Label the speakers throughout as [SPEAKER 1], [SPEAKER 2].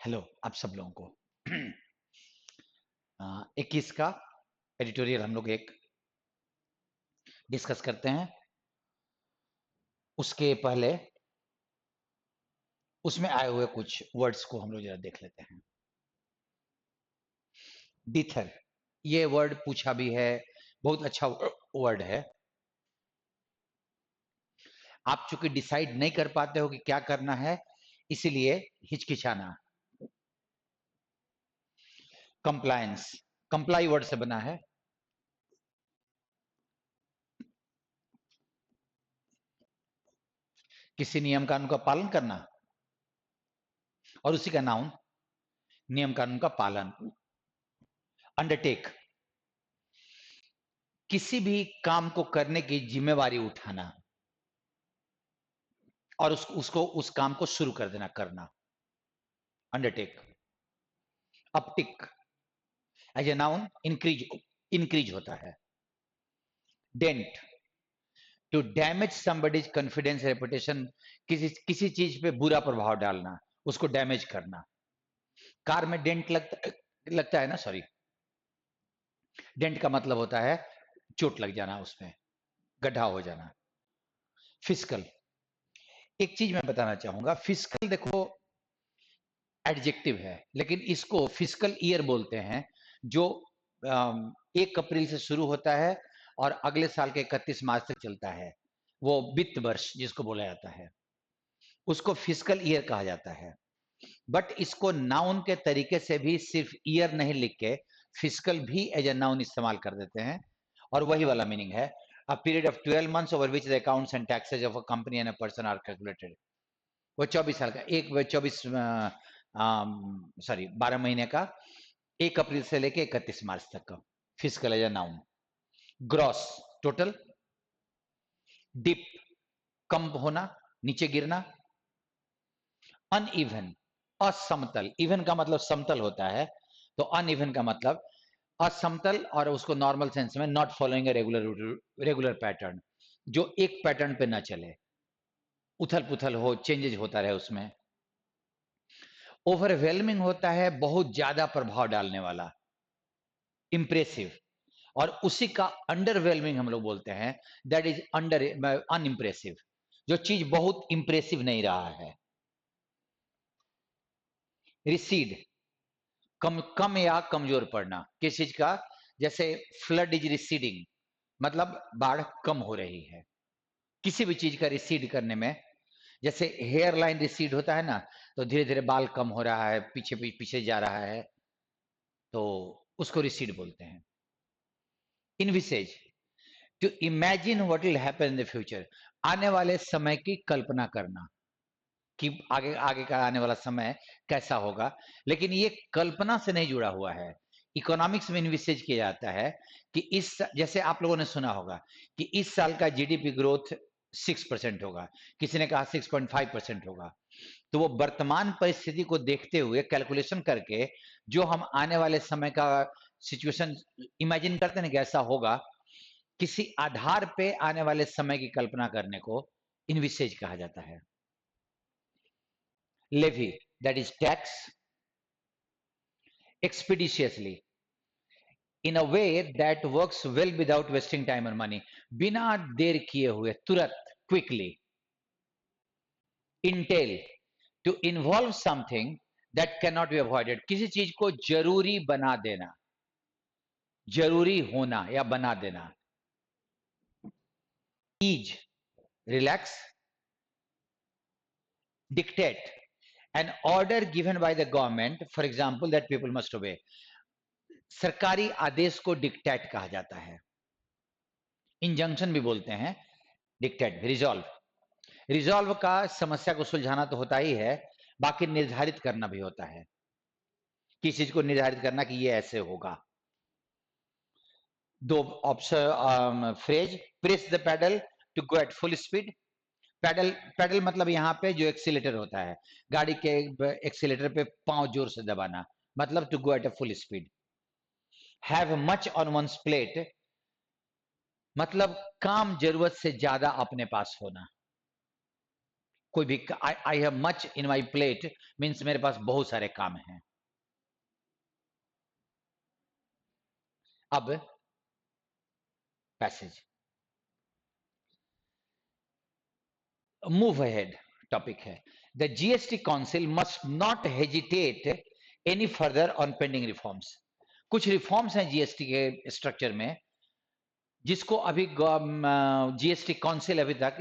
[SPEAKER 1] Hello आप सब लोगों को 21 का एडिटोरियल हम लोग एक डिस्कस करते हैं। उसके पहले उसमें आए हुए कुछ वर्ड्स को हम लोग जरा देख लेते हैं। डीथर, ये वर्ड पूछा भी है, बहुत अच्छा वर्ड है। आप चूंकि डिसाइड नहीं कर पाते हो कि क्या करना है, इसीलिए हिचकिचाना। कंप्लायंस, कंप्लाई वर्ड से बना है। किसी नियम कानून का पालन करना, और उसी का नाउन नियम कानून का पालन। अंडरटेक, किसी भी काम को करने की जिम्मेवारी उठाना और उसको उस काम को शुरू कर देना, करना। Undertake. Uptick as a noun increase, increase होता है। Dent, to damage somebody's confidence reputation, किसी चीज पे बुरा प्रभाव डालना, उसको डैमेज करना। कार में डेंट लगता है ना, सॉरी, डेंट का मतलब होता है चोट लग जाना, उसमें गड्ढा हो जाना। फिस्कल, एक चीज मैं बताना चाहूंगा, फिस्कल देखो एडजेक्टिव है, लेकिन इसको फिस्कल ईयर बोलते हैं, जो 1 अप्रैल से शुरू होता है और अगले साल के 31 मार्च तक चलता है। वो वित्त वर्ष जिसको बोला जाता है, उसको फिस्कल ईयर कहा जाता है। बट इसको नाउन के तरीके से भी सिर्फ ईयर नहीं लिख के फिस्कल भी एज ए नाउन इस्तेमाल कर देते हैं, और वही वाला मीनिंग है। A period of 12 months over which the accounts and taxes of a company and a person are calculated. वो 24 साल का, एक 24 सॉरी 12 महीने का, 1 अप्रैल से लेके 31 मार्च तक का fiscal as a noun. Gross, total. Dip, कम होना, नीचे गिरना। अनइवन, असमतल, इवन का मतलब समतल होता है, तो अनइवन का मतलब असमतल, और उसको नॉर्मल सेंस में not following a regular pattern, जो एक पैटर्न पे ना चले, उथल पुथल हो, चेंजेज होता रहे उसमें। ओवरवेलमिंग होता है बहुत ज्यादा प्रभाव डालने वाला, इंप्रेसिव। और उसी का अंडरवेलमिंग हम लोग बोलते हैं, दैट इज अंडर अनइम्प्रेसिव, जो चीज बहुत इंप्रेसिव नहीं रहा है। रिसीड, कम कम या कमजोर पड़ना, किस चीज का, जैसे फ्लड इज रिसीडिंग, मतलब बाढ़ कम हो रही है। किसी भी चीज का रिसीड करने में, जैसे हेयर लाइन रिसीड होता है ना, तो धीरे धीरे बाल कम हो रहा है, पीछे पीछे जा रहा है, तो उसको रिसीड बोलते हैं। Envisages, to imagine what will happen in the future, आने वाले समय की कल्पना करना, कि आगे आगे का आने वाला समय कैसा होगा। लेकिन ये कल्पना से नहीं जुड़ा हुआ है। इकोनॉमिक्स में इन्विसेज किया जाता है कि जैसे आप लोगों ने सुना होगा कि इस साल का जीडीपी ग्रोथ 6% होगा, किसी ने कहा 6.5% होगा। तो वो वर्तमान परिस्थिति को देखते हुए कैलकुलेशन करके जो हम आने वाले समय का सिचुएशन इमेजिन करते हैं कि ऐसा होगा, किसी आधार पे आने वाले समय की कल्पना करने को इनविसेज कहा जाता है। Levy, that is tax, expeditiously, in a way that works well without wasting time or money, बिना देर किए हुए, तुरंत, quickly. Entail, to involve something that cannot be avoided, किसी चीज को जरूरी बना देना, जरूरी होना या बना देना। Ease, relax. Dictate, an order given by the government, for example, that people must obey. सरकारी आदेश को डिक्टेट कहा जाता है। इंजंक्शन भी बोलते हैं, डिक्टेट। रिजॉल्व, रिजॉल्व का समस्या को सुलझाना तो होता ही है, बाकी निर्धारित करना भी होता है, किस चीज को निर्धारित करना कि ये ऐसे होगा। दो option phrase, press the pedal to go at full speed. Pedal, pedal मतलब यहाँ पे जो एक्सीलेटर होता है, गाड़ी के एक्सीलेटर पे पांव जोर से दबाना, मतलब to go at a full speed. Have much on one's plate, मतलब काम जरूरत से ज्यादा अपने पास होना। कोई भी I have much in my plate means मेरे पास बहुत सारे काम हैं। अब पैसेज, मूव अहेड टॉपिक है, the GST council must not hesitate any further on pending reforms. कुछ रिफॉर्म्स हैं जीएसटी के स्ट्रक्चर में जिसको अभी जीएसटी काउंसिल अभी तक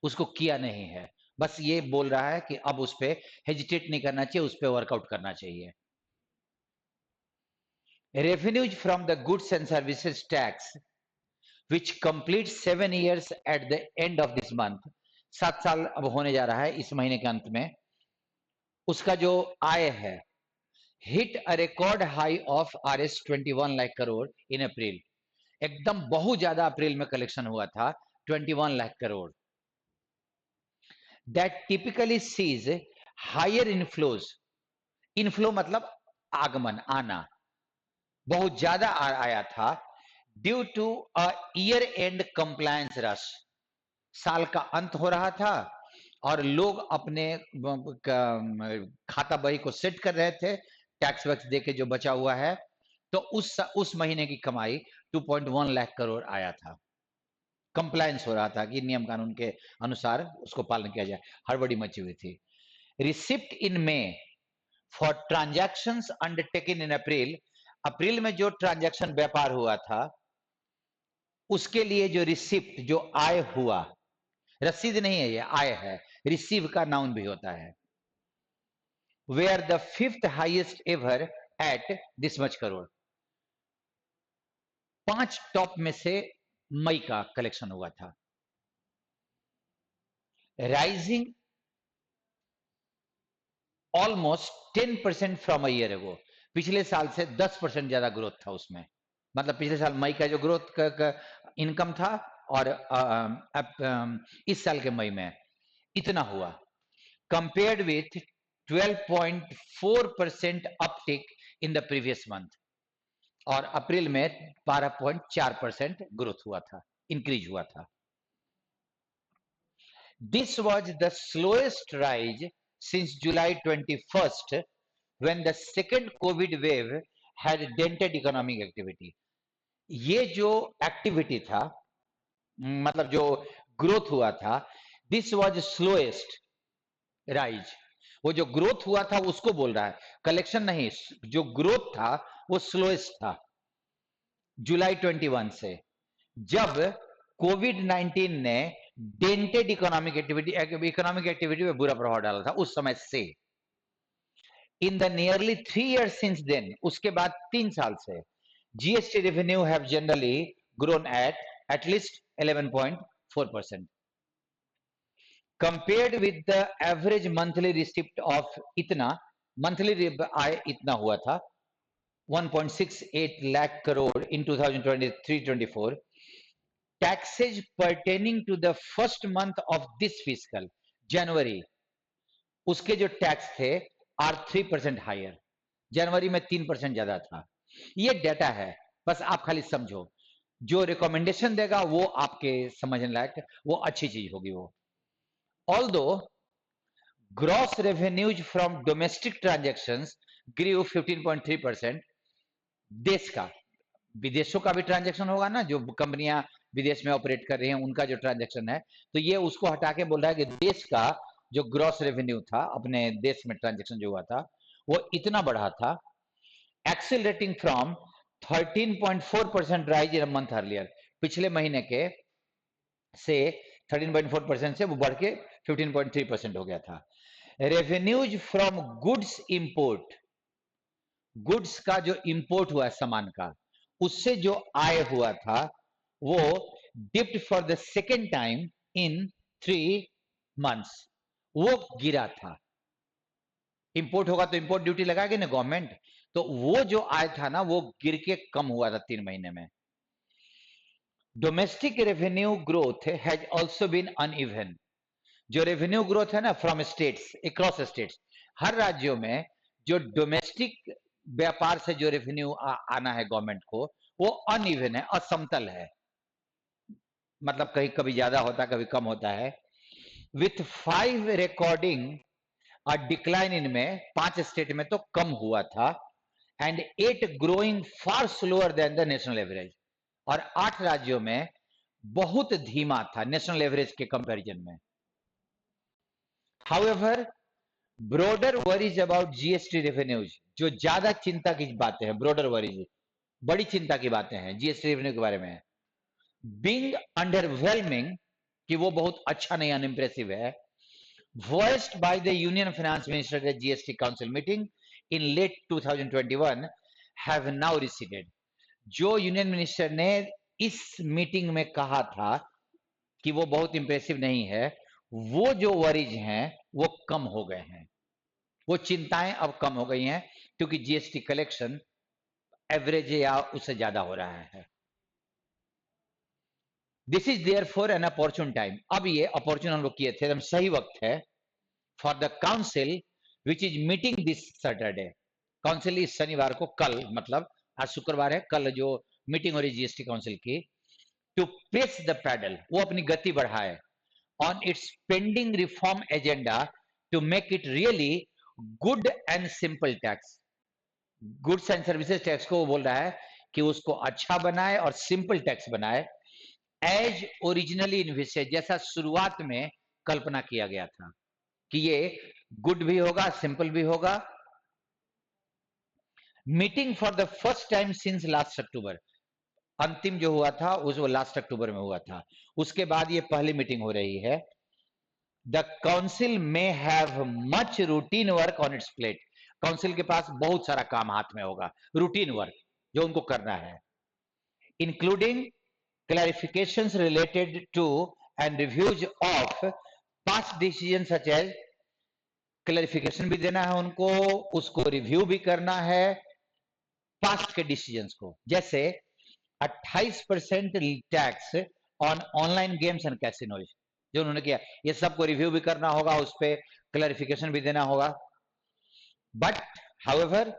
[SPEAKER 1] उसको किया नहीं है, बस ये बोल रहा है कि अब उस पर हेजिटेट नहीं करना चाहिए, उस पर वर्कआउट करना चाहिए। Revenues from the goods and services tax which complete 7 years at the end of this month, 7 साल अब होने जा रहा है इस महीने के अंत में, उसका जो आय है hit a record high of Rs 21 lakh crore in April. एकदम बहुत ज्यादा अप्रैल में कलेक्शन हुआ था, 21 lakh crore. That typically sees higher inflows, inflow मतलब आगमन, आना, बहुत ज्यादा आया था, due to a year end compliance rush. साल का अंत हो रहा था और लोग अपने खाता बही को सेट कर रहे थे, टैक्स वैक्स देके जो बचा हुआ है, तो उस महीने की कमाई 2.1 लाख करोड़ आया था। कंप्लायंस हो रहा था कि नियम कानून के अनुसार उसको पालन किया जाए, हड़बड़ी मची हुई थी। Receipt in May for transactions undertaken in April, अप्रैल में जो ट्रांजैक्शन व्यापार हुआ था उसके लिए जो रिसिप्ट, जो आय हुआ, रसीद नहीं है ये, आय है, रिसीव का नाउन भी होता है, where the 5th highest ever at this much crore. 5 top में से मई का कलेक्शन हुआ था। Rising almost 10% from a year ago, पिछले साल से 10% ज्यादा ग्रोथ था उसमें। मतलब पिछले साल मई का जो ग्रोथ का इनकम था और इस साल के मई में इतना हुआ, compared with 12.4% uptick in the previous month, और अप्रैल में 12.4% ग्रोथ हुआ था, इंक्रीज हुआ था। This was the slowest rise since July 21st when the second COVID wave had dented economic activity. ये जो एक्टिविटी था, मतलब जो ग्रोथ हुआ था, दिस वाज स्लोएस्ट राइज, वो जो ग्रोथ हुआ था उसको बोल रहा है, कलेक्शन नहीं, जो ग्रोथ था वो स्लोएस्ट था जुलाई 21 से, जब कोविड-19 ने डेंटेड इकोनॉमिक एक्टिविटी में बुरा प्रभाव डाला था उस समय से। In the nearly 3 years since then, उसके बाद 3 साल से GST revenue have generally grown at least 11.4%, compared with the average monthly receipt of, इतना मंथली आय इतना हुआ था 1.68 lakh crore in 2023-24. Taxes pertaining to the first month of this fiscal, January, उसके जो टैक्स थे आर 3% हायर, जनवरी में 3% ज्यादा था। ये डेटा है, बस आप खाली समझो, जो रिकमेंडेशन देगा वो आपके समझने लायक, वो अच्छी चीज होगी वो। Although gross revenues from domestic transactions grew 15.3%, देश का, विदेशों का भी ट्रांजैक्शन होगा ना, जो कंपनियां विदेश में ऑपरेट कर रही हैं उनका जो ट्रांजैक्शन है, तो ये उसको हटा के बोल रहा है कि देश का जो ग्रॉस रेवेन्यू था, अपने देश में ट्रांजैक्शन जो हुआ था वो इतना बढ़ा था, accelerating from 13.4% rise in month earlier, पिछले महीने के से 13.4% से वो बढ़ के 15.3% हो गया था। Revenues from goods import, goods का जो इंपोर्ट हुआ है सामान का, उससे जो आय हुआ था वो dipped for the second time in 3 months, वो गिरा था। इंपोर्ट होगा तो इंपोर्ट ड्यूटी लगाएगी ना गवर्नमेंट, तो वो जो आय था ना वो गिर के कम हुआ था 3 महीने में। Domestic revenue growth has also been uneven, जो रेवेन्यू ग्रोथ है ना फ्रॉम स्टेट्स, अक्रॉस स्टेट्स, हर राज्यों में जो डोमेस्टिक व्यापार से जो रेवेन्यू आना है गवर्नमेंट को, वो अनइवन है, असमतल है, मतलब कहीं कभी ज्यादा होता है कभी कम होता है। विथ 5 रिकॉर्डिंग अ डिक्लाइन इनमें 5 स्टेट में तो कम हुआ था and 8 growing far slower then the national average, और 8 राज्यों में बहुत धीमा था नेशनल एवरेज के कंपैरिजन में. However broader worries about GST revenues, जो ज्यादा चिंता की बातें हैं, ब्रॉडर वरीज बड़ी चिंता की बातें हैं जीएसटी रेवेन्यू के बारे में, बीइंग अंडरवेलमिंग कि वो बहुत अच्छा नहीं, अनइम्प्रेसिव है, voiced by the Union Finance Minister at the GST Council meeting in late 2021 have now receded. जो यूनियन मिनिस्टर ने इस मीटिंग में कहा था कि वो बहुत इंप्रेसिव नहीं है, वो जो वरीज हैं वो कम हो गए हैं, वो चिंताएं अब कम हो गई हैं क्योंकि जीएसटी कलेक्शन एवरेज या उससे ज्यादा हो रहा है. This is there for an opportune time. अब ये अपॉर्चुन हम लोग किए थे, एकदम सही वक्त है for the council which is meeting this Saturday. Council इस शनिवार को, कल मतलब आज शुक्रवार है, कल जो मीटिंग हो रही जीएसटी काउंसिल की, टू पेस द पैडल, वो अपनी गति बढ़ाए on its pending reform agenda to make it really good and simple tax. Goods and services tax को वो बोल रहा है कि उसको अच्छा बनाए और सिंपल टैक्स बनाए, एज ओरिजिनली इन्विसेज, जैसा शुरुआत में कल्पना किया गया था कि ये गुड भी होगा सिंपल भी होगा. Meeting for the first time since last October, अंतिम जो हुआ था उस वो लास्ट अक्टूबर में हुआ था, उसके बाद ये पहली मीटिंग हो रही है. The council may have much routine work on it's plate, council के पास बहुत सारा काम हाथ में होगा, रूटीन वर्क जो उनको करना है, including clarifications related to and reviews of past decisions such as, clarification भी देना है उनको, उसको रिव्यू भी करना है पास्ट के डिसीजंस को, जैसे 28% tax on online games and casinos जो उन्होंने किया, ये सबको रिव्यू भी करना होगा, उस पर क्लैरिफिकेशन भी देना होगा. But however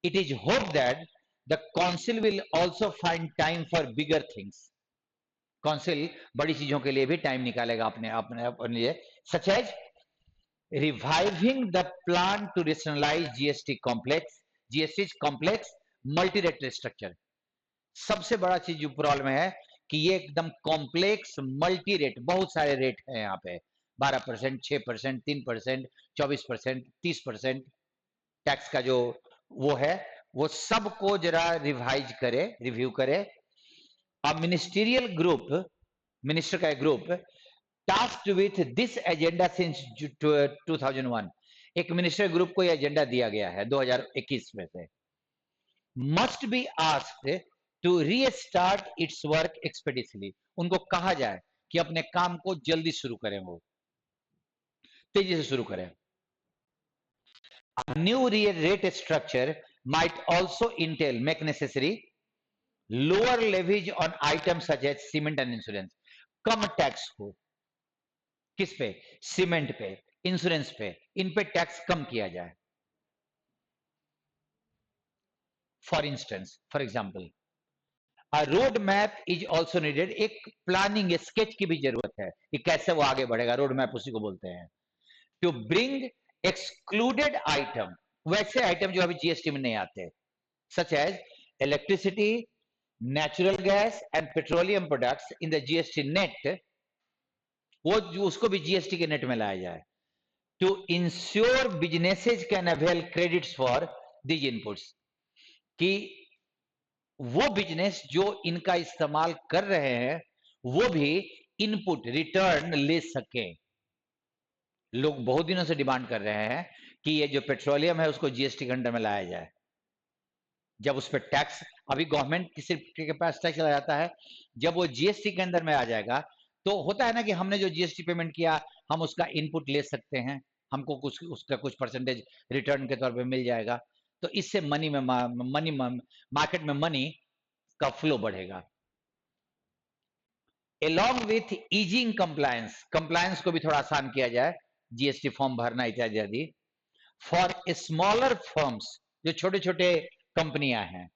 [SPEAKER 1] it is hope that the council will also find time for bigger things. Council बड़ी चीजों के लिए भी टाइम निकालेगा अपने अपने अपने लिए, such as reviving the plan to rationalise GST complex, GST complex multi rate structure. सबसे बड़ा चीज जो प्रॉब्लम है कि ये एकदम कॉम्प्लेक्स मल्टी रेट, बहुत सारे रेट हैं यहाँ पे, 12%, 6%, 3%, 24%, 30% टैक्स का जो वो है, वो सबको जरा रिवाइज करे, रिव्यू करे. A ministerial group, मिनिस्टर का group, tasked with this agenda since 2001, एक मिनिस्टर ग्रुप को यह एजेंडा दिया गया है 2021 में से, must be asked to restart its work expeditiously, उनको कहा जाए कि अपने काम को जल्दी शुरू करें, वो तेजी से शुरू करें. A new rate structure might also entail, make necessary lower levies on items such as cement and insurance. Come tax हो किस पे, सीमेंट पे, इंश्योरेंस पे, इन पे टैक्स कम किया जाए. For instance, for example, a road map is also needed, एक planning sketch की भी जरूरत है कि कैसे वो आगे बढ़ेगा, रोड मैप उसी को बोलते हैं. टू ब्रिंग एक्सक्लूडेड आइटम, वैसे आइटम जो अभी जीएसटी में नहीं आते, such as electricity, natural gas and petroleum products in the GST net, वो उसको भी जीएसटी के नेट में लाया जाए. To ensure businesses can avail credits for these inputs, कि वो बिजनेस जो इनका इस्तेमाल कर रहे हैं वो भी इनपुट रिटर्न ले सके. लोग बहुत दिनों से डिमांड कर रहे हैं कि ये जो पेट्रोलियम है उसको जीएसटी के अंडर में लाया जाए. जब उस पर टैक्स, अभी गवर्नमेंट किसी के पास टैक्स चला जाता है, जब वो जीएसटी के अंदर में आ जाएगा तो होता है ना कि हमने जो जीएसटी पेमेंट किया हम उसका इनपुट ले सकते हैं, हमको कुछ उसका कुछ परसेंटेज रिटर्न के तौर पे मिल जाएगा. तो इससे मनी में मार्केट में मनी का फ्लो बढ़ेगा. along with easing compliance, compliance को भी थोड़ा आसान किया जाए, जीएसटी फॉर्म भरना इत्यादि आदि. फॉर स्मॉलर फर्म्स, जो छोटे छोटे कंपनियां हैं,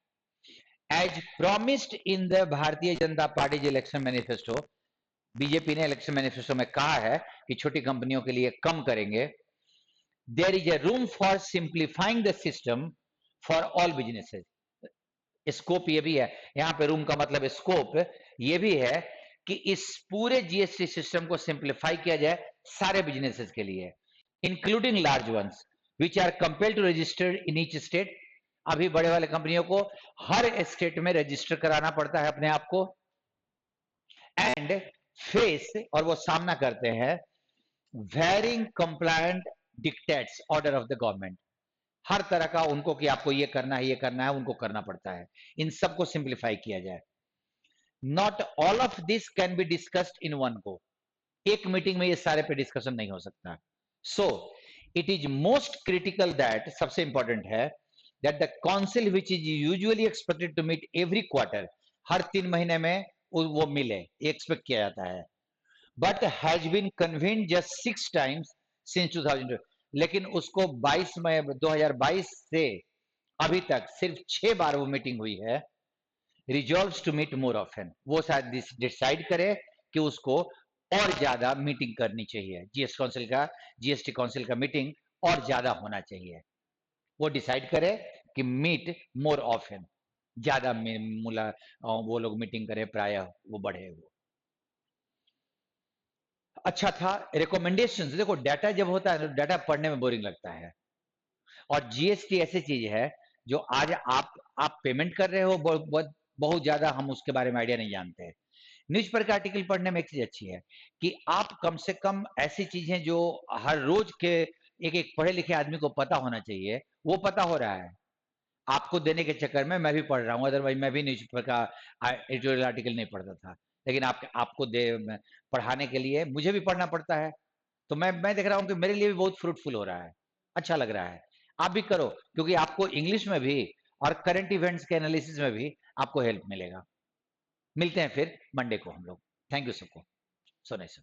[SPEAKER 1] as promised in the Bharatiya Janata party election manifesto, BJP ने इलेक्शन मैनिफेस्टो में कहा है कि छोटी कंपनियों के लिए कम करेंगे। There is a room for simplifying the system for all businesses. Scope ये भी है, यहां पे रूम का मतलब स्कोप ये भी है कि इस पूरे जीएसटी सिस्टम को सिंप्लीफाई किया जाए सारे बिजनेसेस के लिए, including large ones which are compelled to registered in each state. अभी बड़े वाले कंपनियों को हर स्टेट में रजिस्टर कराना पड़ता है अपने आप को, एंड फेस, और वो सामना करते हैं varying compliant dictates order of the government. हर तरह का उनको कि आपको ये करना है, ये करना है, उनको करना पड़ता है। इन सबको सिंप्लीफाई किया जाए। Not all of this can be discussed in one go. एक मीटिंग में ये सारे पे डिस्कशन नहीं हो सकता। So it is most critical that, सबसे इंपॉर्टेंट है, that the council which is usually expected to meet every quarter, हर 3 महीने में वो मिले, एक्सपेक्ट किया जाता है, but has been convened just 6 times since 2000, लेकिन उसको 22 मई 2022 से अभी तक सिर्फ 6 बार वो मीटिंग हुई है। Resolves to meet more often, वो शायद डिसाइड करे कि उसको और ज्यादा मीटिंग करनी चाहिए। जीएसटी काउंसिल का मीटिंग और ज्यादा होना चाहिए। वो डिसाइड करे कि मीट मोर ऑफन, ज्यादा मुला वो लोग मीटिंग करे, प्राय वो बढ़े। वो अच्छा था। रिकमेंडेशंस, देखो डाटा जब होता है तो डाटा पढ़ने में बोरिंग लगता है, और जीएसटी ऐसी चीज है जो आज आप पेमेंट कर रहे हो, बहुत ज्यादा हम उसके बारे में आइडिया नहीं जानते हैं। न्यूज़पेपर का आर्टिकल पढ़ने में एक चीज अच्छी है कि आप कम से कम ऐसी चीजें जो हर रोज के एक एक पढ़े लिखे आदमी को पता होना चाहिए, वो पता हो रहा है। आपको देने के चक्कर में मैं भी पढ़ रहा हूँ, अदरवाइज मैं भी न्यूज़पेपर का एडिटोरियल आर्टिकल नहीं पढ़ता था, लेकिन आपको पढ़ाने के लिए मुझे भी पढ़ना पड़ता है। तो मैं देख रहा हूँ कि मेरे लिए भी बहुत फ्रूटफुल हो रहा है, अच्छा लग रहा है। आप भी करो, क्योंकि आपको इंग्लिश में भी और करंट इवेंट्स के एनालिसिस में भी आपको हेल्प मिलेगा। मिलते हैं फिर मंडे को हम लोग। थैंक यू सबको। So nice.